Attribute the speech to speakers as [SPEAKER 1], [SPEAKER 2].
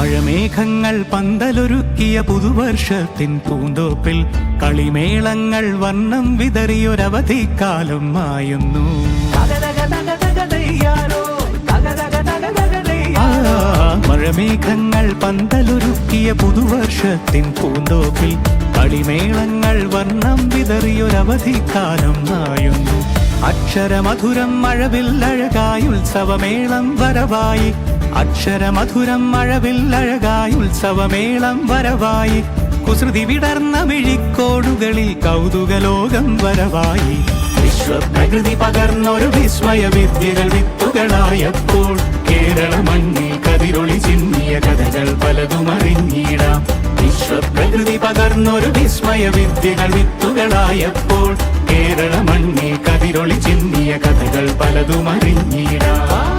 [SPEAKER 1] മഴമേഘങ്ങൾ പന്തലൊരുക്കിയ പുതുവർഷത്തിൻ പൂന്തോപ്പിൽ കളിമേളങ്ങൾ വർണ്ണം വിതറിയൊരവധിക്കാലം മായുന്നു. മഴമേഘങ്ങൾ പന്തലൊരുക്കിയ പുതുവർഷത്തിൻ പൂന്തോപ്പിൽ കളിമേളങ്ങൾ വർണ്ണം വിതറിയൊരവധിക്കാലം മായുന്നു. അക്ഷരമധുരം മഴവില്ലഴകായി ഉത്സവമേളം വരവായി. അക്ഷരമധുരം മഴവില്ലഴകായി ഉത്സവമേളം വരവായി. കുസൃതി വിടർന്ന മിഴിക്കോടുകളിൽ കൗതുകലോകം വരവായി. വിശ്വപ്രകൃതി പകർന്നൊരു വിസ്മയ വിദ്യകൾ വിത്തുകളായപ്പോൾ കേരള മണ്ണിൽ കതിരൊളി ചിന്നിയ കഥകൾ പലതും അറിഞ്ഞിടാം. വിശ്വപ്രകൃതി പകർന്നൊരു വിസ്മയ വിദ്യകൾ വിത്തുകളായപ്പോൾ കേരള മണ്ണിൽ കതിരൊളി ചിന്നിയ കഥകൾ പലതും അറിഞ്ഞിടാം.